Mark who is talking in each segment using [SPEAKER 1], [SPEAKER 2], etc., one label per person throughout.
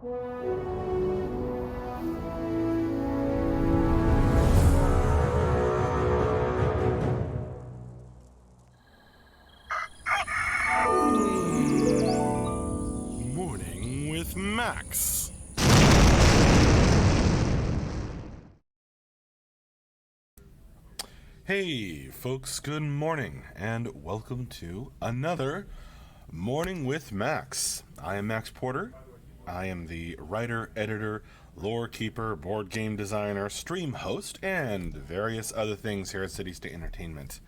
[SPEAKER 1] Morning with Max. Hey, folks, good morning, and welcome to another Morning with Max. I am Max Porter. I am the writer, editor, lore keeper, board game designer, stream host, and various other things here at City State Entertainment.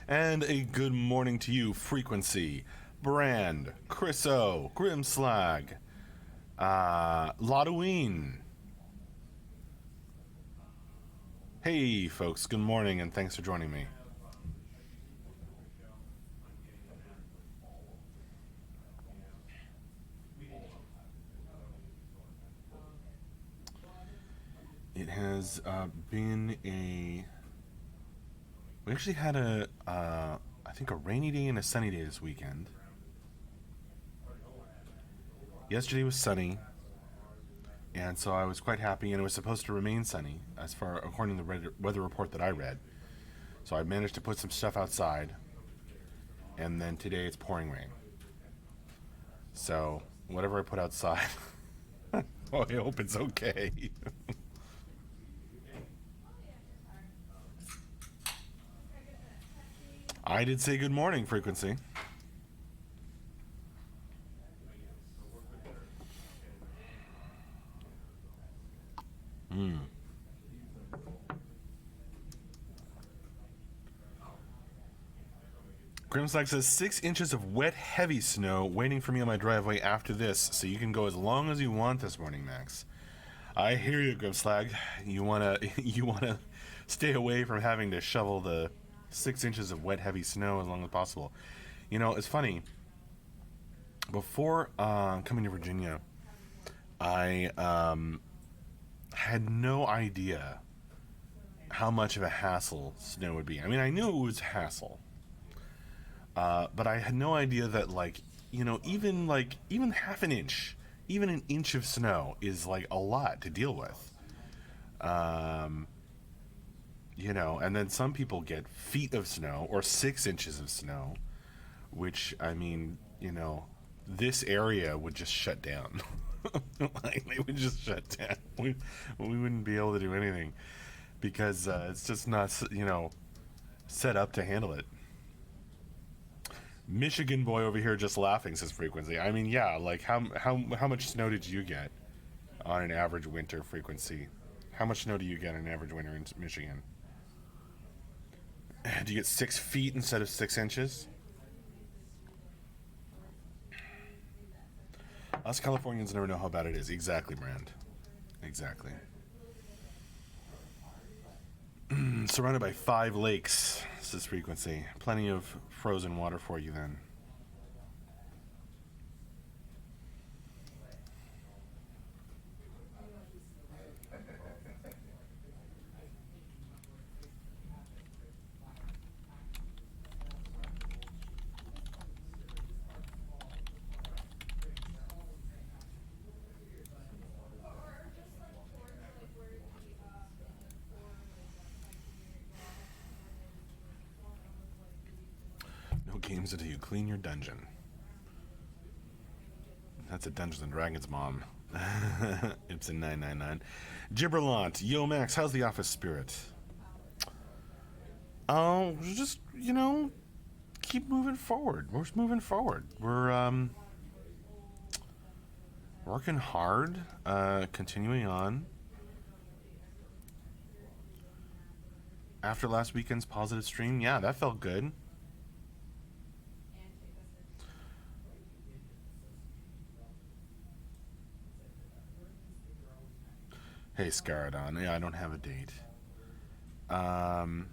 [SPEAKER 1] And a good morning to you, Frequency, Brand, Chriso, Grimslag, Lotoween. Hey, folks, good morning, and thanks for joining me. It has been a. We actually had I think a rainy day and a sunny day this weekend. Yesterday was sunny, and so I was quite happy, and it was supposed to remain sunny, as far according to the weather report that I read. So I managed to put some stuff outside, and then today it's pouring rain. So whatever I put outside, well, I hope it's okay. I did say good morning, Frequency. Grimslag says 6 inches of wet, heavy snow waiting for me on my driveway after this, so you can go as long as you want this morning, Max. I hear you, Grimslag. You wanna you wanna stay away from having to shovel the 6 inches of wet, heavy snow as long as possible. You know, it's funny. Before coming to Virginia, I had no idea how much of a hassle snow would be. I mean, I knew it was hassle, but I had no idea that, like, even half an inch, even an inch of snow is like a lot to deal with. Um, and then some people get feet of snow or 6 inches of snow, which, I mean, this area would just shut down. Like, they would just shut down. We wouldn't be able to do anything because it's just not, set up to handle it. Michigan boy over here just laughing, says Frequency. I mean, yeah, like how much snow did you get on an average winter, Frequency? How much snow do you get on an average winter in Michigan? Do you get 6 feet instead of 6 inches? Us Californians never know how bad it is. Exactly, Brand. Exactly. Surrounded by 5 lakes, says Frequency. Plenty of frozen water for you then. No games until you clean your dungeon. That's a Dungeons and Dragons mom. Ibsen 999. Gibberlant. Yo, Max, how's the office spirit? Oh, just, keep moving forward. We're just moving forward. We're, working hard, continuing on. After last weekend's positive stream, yeah, that felt good. Hey, Scaradon. Yeah, I don't have a date. Um,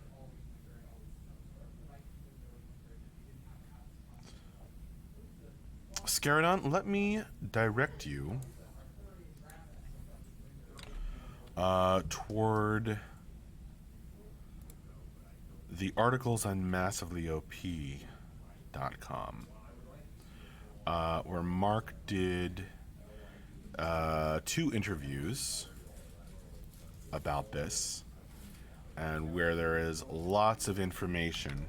[SPEAKER 1] Scaradon, let me direct you toward the articles on massivelyop.com, where Mark did two interviews about this, and where there is lots of information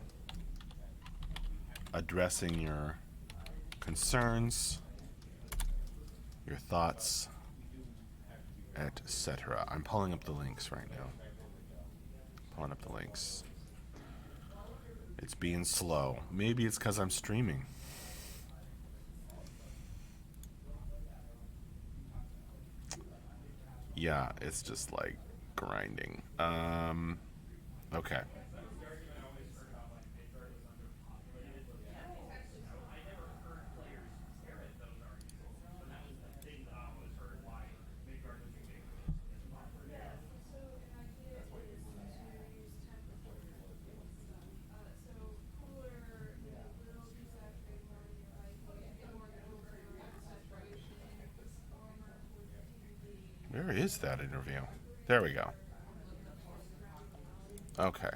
[SPEAKER 1] addressing your concerns, your thoughts, etc. I'm pulling up the links right now. Pulling up the links. It's being slow. Maybe it's because I'm streaming. Yeah, it's just like grinding. Okay. Where is that interview? There we go. Okay.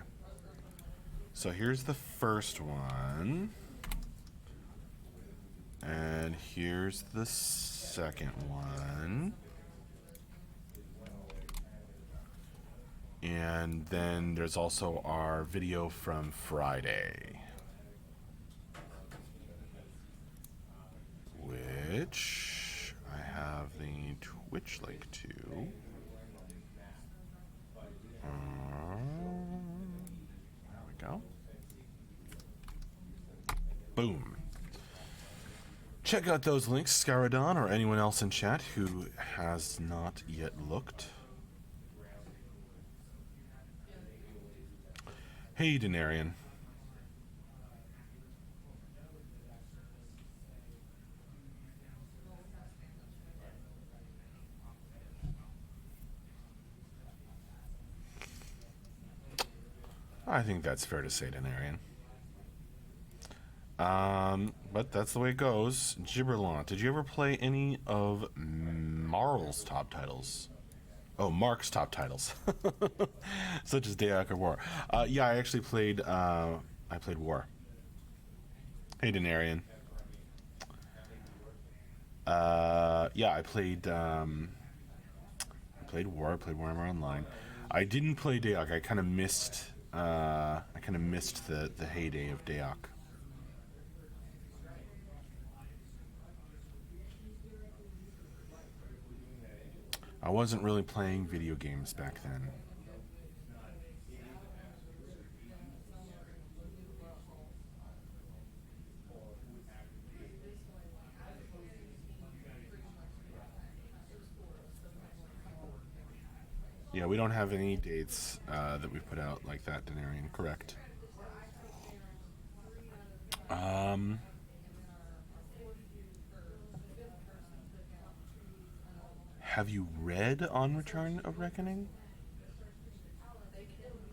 [SPEAKER 1] So here's the first one. And here's the second one. And then there's also our video from Friday, which I have the Twitch link to. There we go. Boom. Check out those links, Scaradon, or anyone else in chat who has not yet looked. Hey, Denarian. I think that's fair to say, Denarian. But that's the way it goes. Gibberlant, did you ever play any of Marl's top titles? Oh, Mark's top titles, such as Dayak or War. Yeah, I actually played. I played War. Hey, Denarian. Yeah, I played. I played War. I played Warhammer Online. I didn't play Dayak. I kind of missed. I kind of missed the heyday of Dayak. I wasn't really playing video games back then. Yeah, we don't have any dates that we put out like that, Denarian. Correct. Have you read On Return of Reckoning?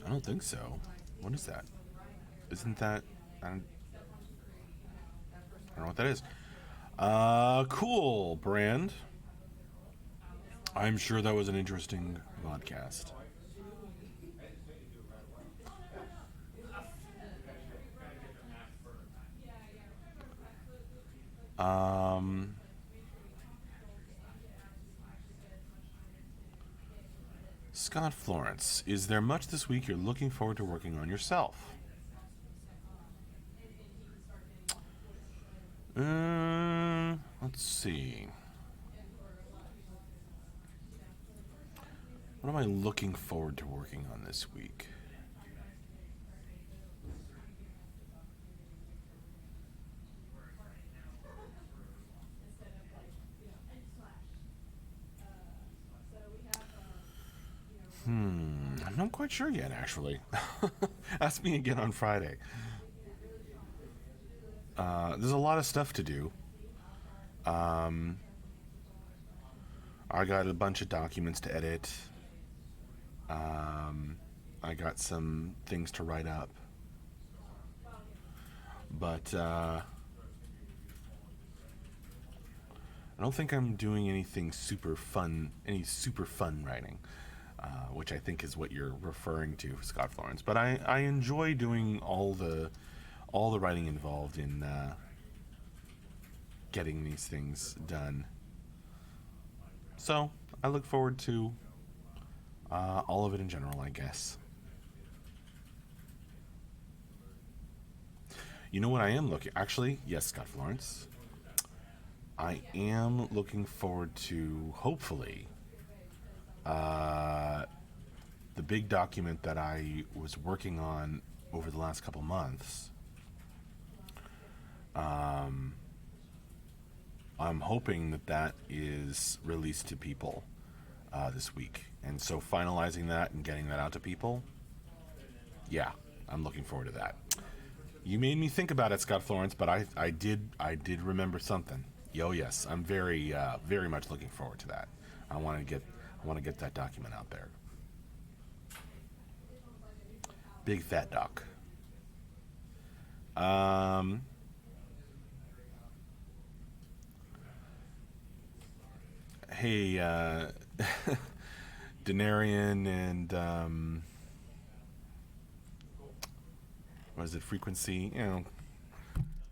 [SPEAKER 1] I don't think so. What is that? Isn't that... I don't know what that is. Cool, Brand. I'm sure that was an interesting podcast. Scott Florence, is there much this week you're looking forward to working on yourself? Let's see. What am I looking forward to working on this week? I'm not quite sure yet, actually. Ask me again on Friday. There's a lot of stuff to do. I got a bunch of documents to edit. I got some things to write up. But I don't think I'm doing anything super fun, any super fun writing, which I think is what you're referring to, Scott Florence. But I enjoy doing all the writing involved in getting these things done. So I look forward to all of it in general, I guess. You know what I am looking? Actually, yes, Scott Florence. I am looking forward to hopefully uh, the big document that I was working on over the last couple months. Um, I'm hoping that that is released to people this week, and so finalizing that and getting that out to people. Yeah, I'm looking forward to that. You made me think about it, Scott Florence, but I did remember something. Oh yes, I'm very much looking forward to that. I want to get that document out there. Big fat doc. Um, hey, Denarian and what is it? Frequency.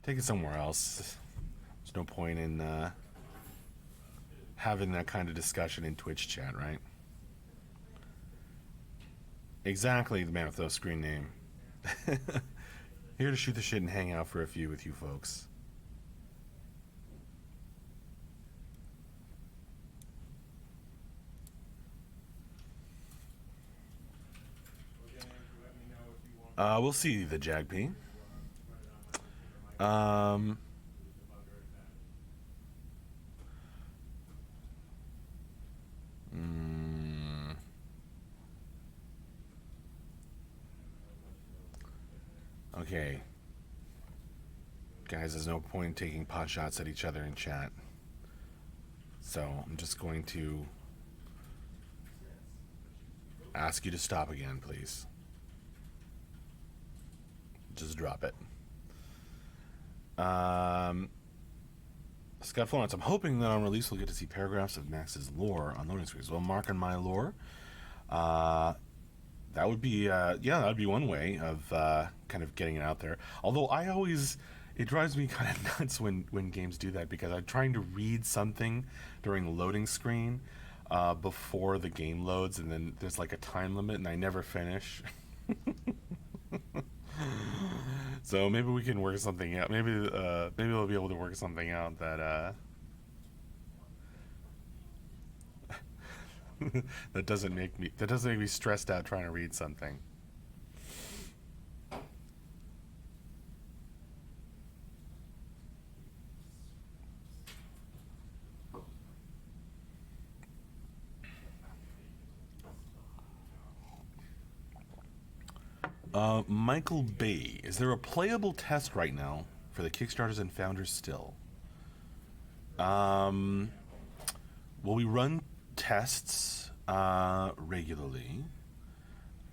[SPEAKER 1] Take it somewhere else. There's no point in having that kind of discussion in Twitch chat, right? Exactly, the man with the screen name. Here to shoot the shit and hang out for a few with you folks. We'll see the JagP. Um, mm, okay. Guys, there's no point in taking pot shots at each other in chat. So I'm just going to ask you to stop again, please. Just drop it. Scott Florence, I'm hoping that on release we'll get to see paragraphs of Max's lore on loading screens. Well, Mark and my lore, that would be, that would be one way of kind of getting it out there. Although it drives me kind of nuts when games do that, because I'm trying to read something during the loading screen before the game loads, and then there's like a time limit, and I never finish. So maybe we can work something out. Maybe we'll be able to work something out that that doesn't make me stressed out trying to read something. Michael Bay, is there a playable test right now for the Kickstarters and Founders still? Well, we run tests regularly.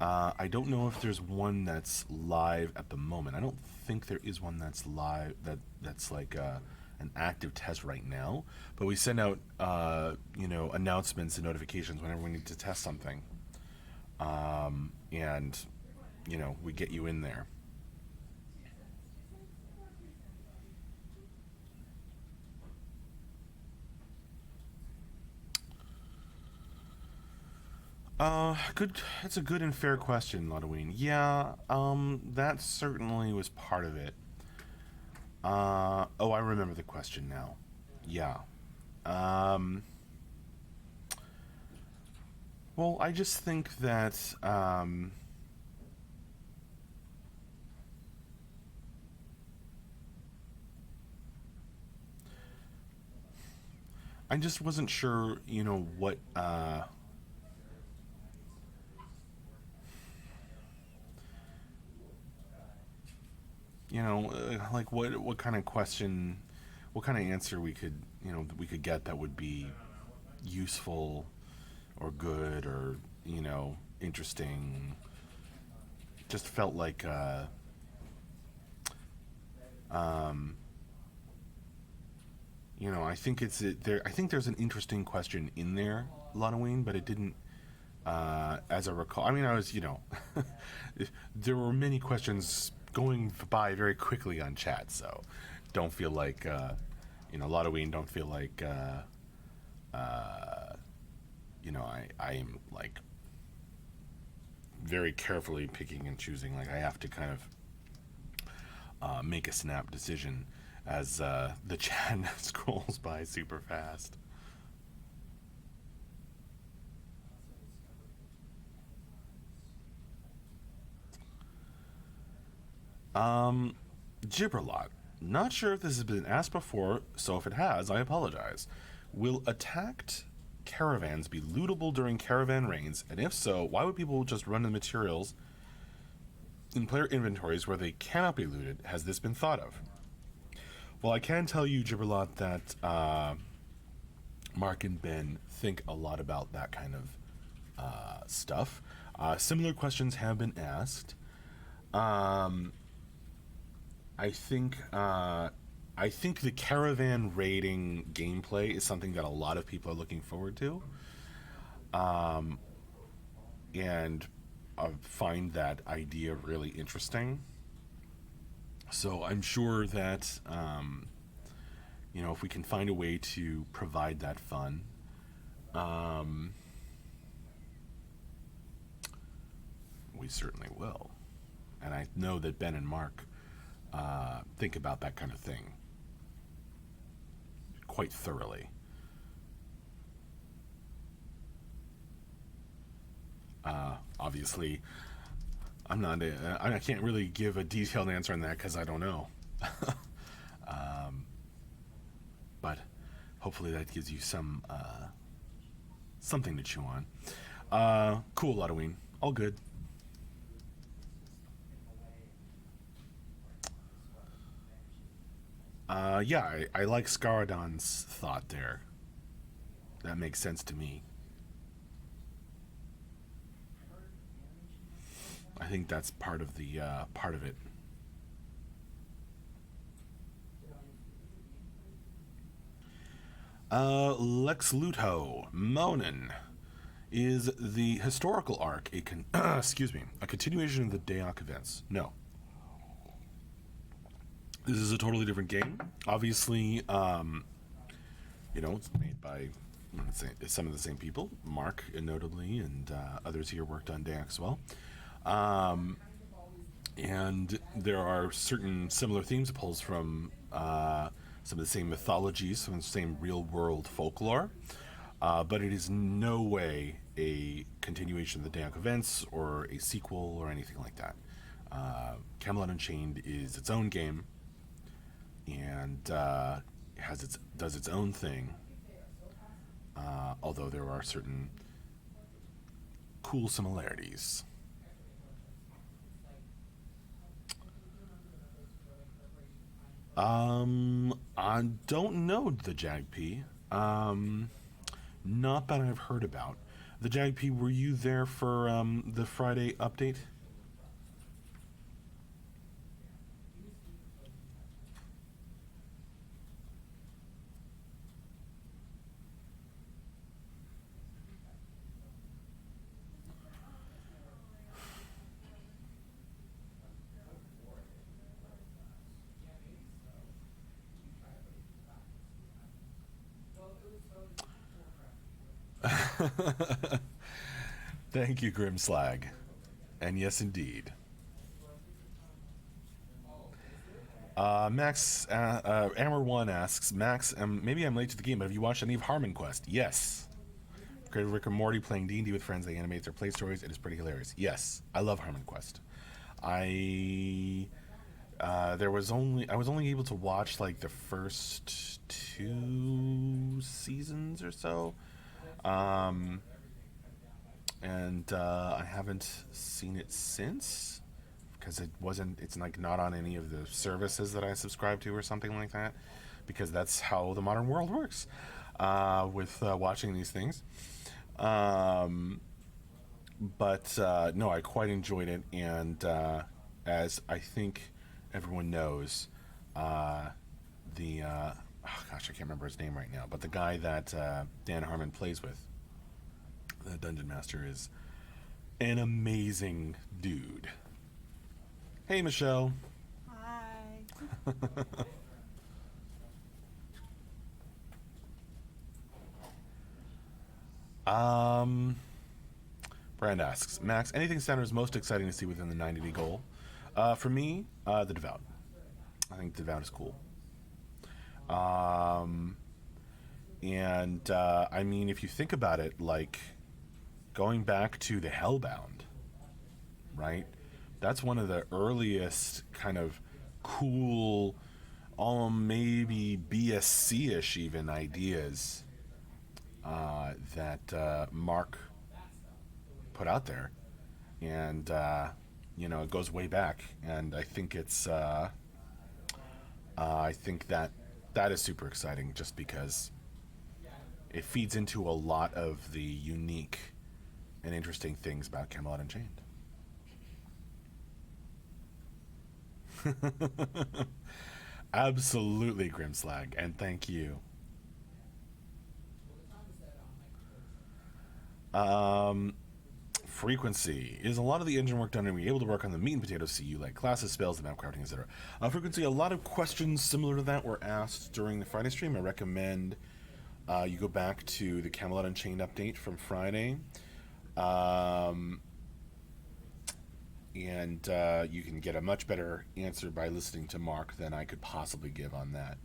[SPEAKER 1] I don't know if there's one that's live at the moment. I don't think there is one that's live that's like an active test right now. But we send out announcements and notifications whenever we need to test something, and we get you in there. Good. That's a good and fair question, Ludween. Yeah, that certainly was part of it. I remember the question now. Yeah. Um, well, I just think that, I just wasn't sure, what, like what kind of question, what kind of answer we could get that would be useful or good or interesting. Just felt like um, I think there. I think there's an interesting question in there, Lanoween, but it didn't. As I recall, I mean, I was there were many questions going by very quickly on chat, so don't feel like Lanoween. Don't feel like I am like very carefully picking and choosing. Like I have to kind of make a snap decision as the chat scrolls by super fast. Um, Gibberlot. Not sure if this has been asked before, so if it has, I apologize. Will attacked caravans be lootable during caravan raids? And if so, why would people just run the materials in player inventories where they cannot be looted? Has this been thought of? Well, I can tell you, Gibberlot, that Mark and Ben think a lot about that kind of stuff. Similar questions have been asked. Um, I think the caravan raiding gameplay is something that a lot of people are looking forward to, um, and I find that idea really interesting. So I'm sure that if we can find a way to provide that fun, um, we certainly will. And I know that Ben and Mark think about that kind of thing quite thoroughly. Obviously, I'm not. I can't really give a detailed answer on that because I don't know. But hopefully that gives you something to chew on. Cool, Ludwig. All good. Yeah, I like Scaradon's thought there. That makes sense to me. I think that's part of it. Lex Luthor, Monin. Is the historical arc excuse me, a continuation of the Dayak events? No. This is a totally different game. Obviously, it's made by some of the same people. Mark, notably, and others here worked on Dayak as well. Um, and there are certain similar themes. It pulls from some of the same mythologies, some of the same real world folklore. But it is no way a continuation of the Dayak events or a sequel or anything like that. Camelot Unchained is its own game and does its own thing. Although there are certain cool similarities. I don't know the JAGP. Not that I've heard about. The JAGP, were you there for the Friday update? Thank you, Grimslag. And yes, indeed. Max, Ammer1 asks, Max, maybe I'm late to the game, but have you watched any of Harmon Quest? Yes. Created Rick and Morty playing D&D with friends. They animate their play stories. It is pretty hilarious. Yes, I love Harmon Quest. I I was only able to watch like the first two seasons or so, um, and I haven't seen it since because it's like not on any of the services that I subscribe to or something like that, because that's how the modern world works with watching these things. Um, but no, I quite enjoyed it, and as I think everyone knows, uh, the oh gosh, I can't remember his name right now, but the guy that Dan Harmon plays with, the dungeon master, is an amazing dude. Hey, Michelle.
[SPEAKER 2] Hi.
[SPEAKER 1] Um, Brand asks, Max, anything standard is most exciting to see within the 90-day goal? For me, the Devout. I think Devout is cool. Um, and I mean, if you think about it, like going back to the Hellbound, right? That's one of the earliest kind of cool, maybe BSC-ish even ideas that Mark put out there, and it goes way back, and I think I think that is super exciting, just because it feeds into a lot of the unique and interesting things about Camelot Unchained. Absolutely, Grimslag, and thank you. Um, Frequency. Is a lot of the engine work done and we able to work on the meat and potatoes CU, like classes, spells, the map crafting, etc.? Frequency, a lot of questions similar to that were asked during the Friday stream. I recommend you go back to the Camelot Unchained update from Friday. And you can get a much better answer by listening to Mark than I could possibly give on that.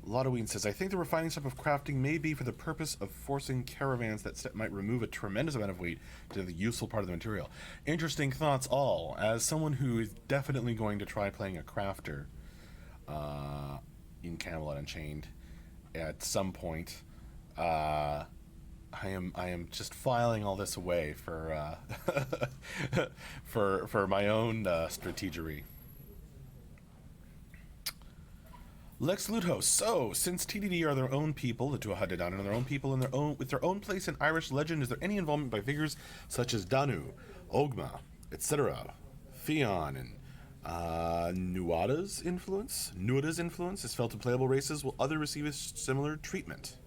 [SPEAKER 1] Lotoween says, I think the refining step of crafting may be for the purpose of forcing caravans. That step might remove a tremendous amount of weight to the useful part of the material. Interesting thoughts all. As someone who is definitely going to try playing a crafter in Camelot Unchained at some point, I am just filing all this away for for my own strategery. Lex Luto. So, since TDD are their own people, the Tuatha Dé Danann are their own people in with their own place in Irish legend, is there any involvement by figures such as Danu, Ogma, etc., Fionn, and Nuada's influence? Nuada's influence is felt in playable races. Will other receive a similar treatment?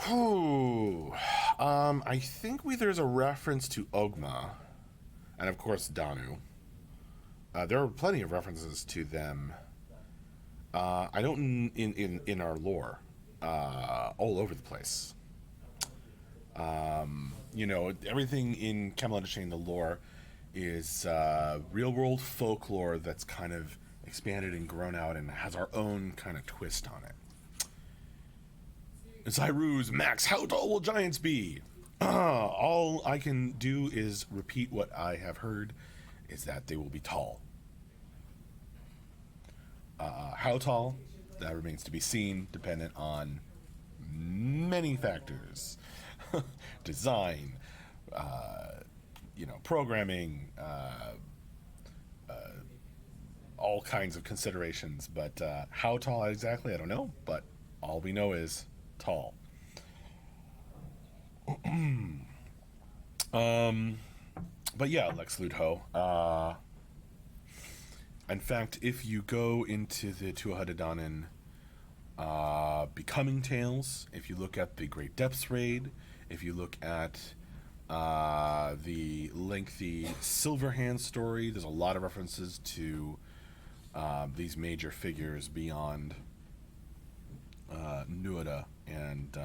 [SPEAKER 1] I think there's a reference to Ogma, and of course Danu. There are plenty of references to them. I don't in our lore, all over the place. Everything in Camelot Unchained, the lore is real world folklore that's kind of expanded and grown out and has our own kind of twist on it. Zyrus, Max, how tall will giants be? All I can do is repeat what I have heard, is that they will be tall. How tall? That remains to be seen, dependent on many factors. Design, programming, all kinds of considerations. But how tall exactly, I don't know. But all we know is tall. But yeah, Lex Luthor. In fact, if you go into the Tuatha Dé Danann Becoming Tales, if you look at the Great Depths raid, if you look at the lengthy Silverhand story, there's a lot of references to these major figures beyond Nuada and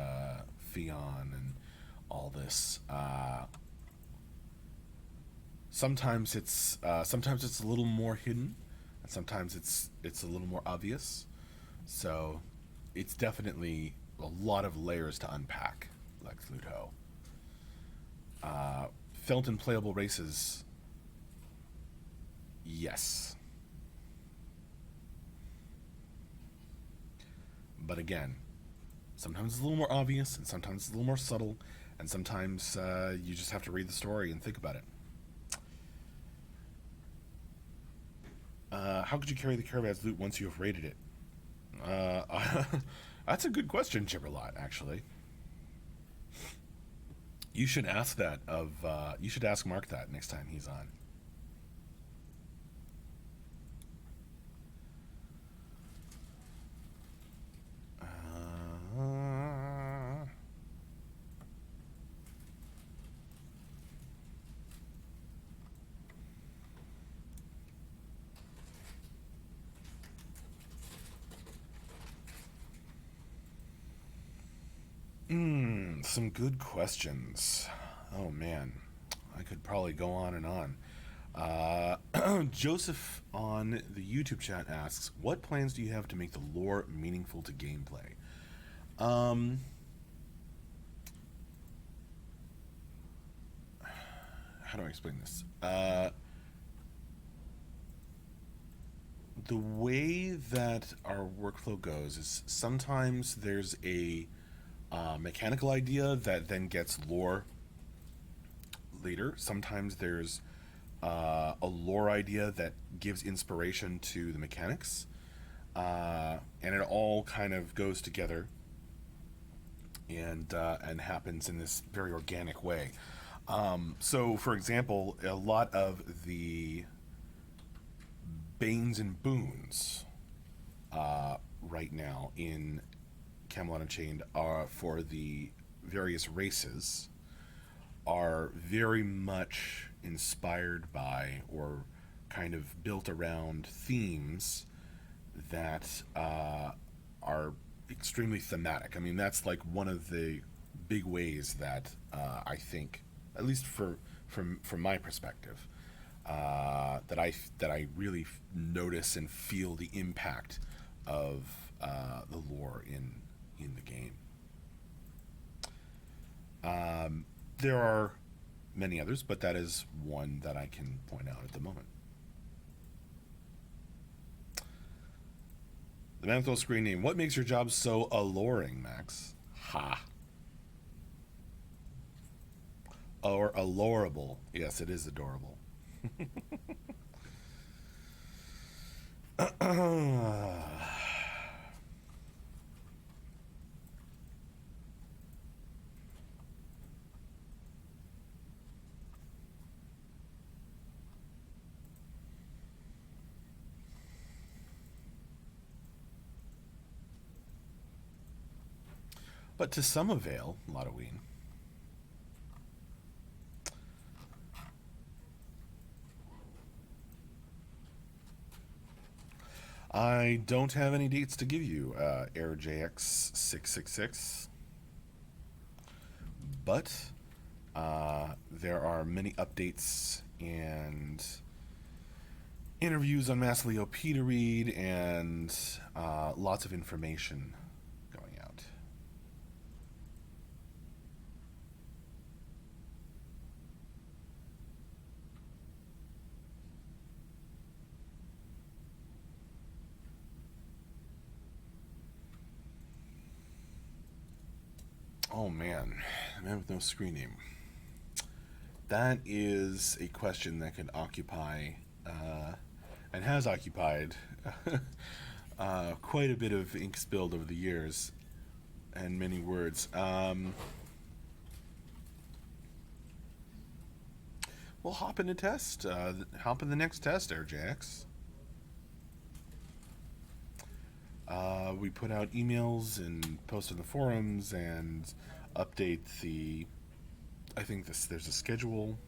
[SPEAKER 1] Fionn and all this. Sometimes it's a little more hidden, and sometimes it's a little more obvious. So it's definitely a lot of layers to unpack, Lex Luthor. Felt in playable races, yes. But again, sometimes it's a little more obvious, and sometimes it's a little more subtle, and sometimes you just have to read the story and think about it. How could you carry the caravan's loot once you have raided it? That's a good question, Chipperlot, actually. You should ask that you should ask Mark that next time he's on. Some good questions. Oh man, I could probably go on and on. Joseph on the YouTube chat asks, "What plans do you have to make the lore meaningful to gameplay?" Um, how do I explain this? The way that our workflow goes is sometimes there's a mechanical idea that then gets lore later. Sometimes there's a lore idea that gives inspiration to the mechanics, and it all kind of goes together and happens in this very organic way. So, for example, a lot of the banes and boons right now in Camelot Unchained are for the various races are very much inspired by or kind of built around themes that are extremely thematic. I mean, that's like one of the big ways that I think, at least from my perspective, that I really notice and feel the impact of the lore in the game. There are many others, but that is one that I can point out at the moment. The man with no screen name. What makes your job so alluring, Max? Ha. Or allurable. Yes, it is adorable. But to some avail, Lotoween. I don't have any dates to give you, AirJX666. But there are many updates and interviews on Mass Leo P to read and lots of information going out. Oh man, man with no screen name. That is a question that could occupy, and has occupied, quite a bit of ink spilled over the years, and many words. We'll hop in a test. Hop in the next test, AirJX. We put out emails and post on the forums and update the. I think there's a schedule.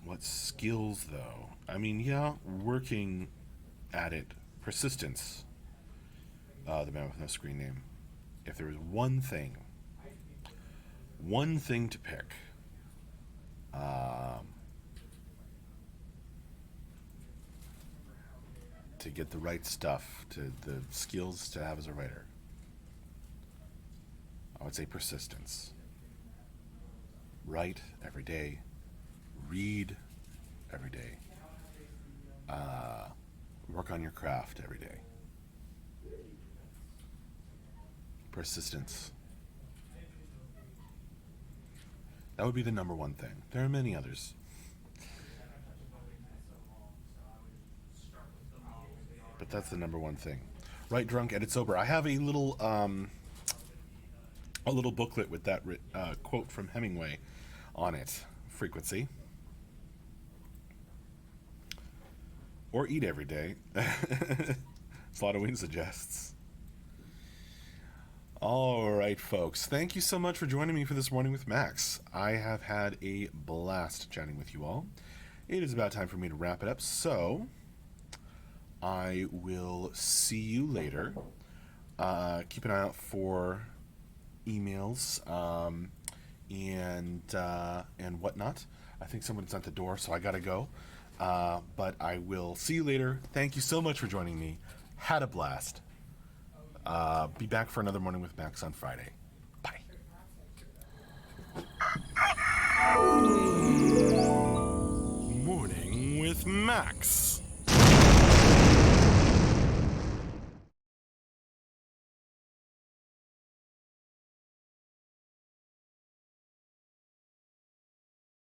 [SPEAKER 1] What skills, though? I mean, yeah, working at it, persistence. The man with no screen name. If there was one thing to pick, to get the right stuff, to the skills to have as a writer, I would say persistence. Write every day, read every day, work on your craft every day. Persistence. That would be the number one thing. There are many others, but that's the number one thing. Write drunk, edit sober. I have a little booklet with that quote from Hemingway on it. Frequency. Or eat every day. Slaughterwing suggests. All right, folks. Thank you so much for joining me for this Morning with Max. I have had a blast chatting with you all. it is about time for me to wrap it up. So I will see you later. Keep an eye out for emails and whatnot. I think someone's at the door, so I gotta go. But I will see you later. Thank you so much for joining me. Had a blast. Be back for another Morning with Max on Friday. Bye. Morning with Max.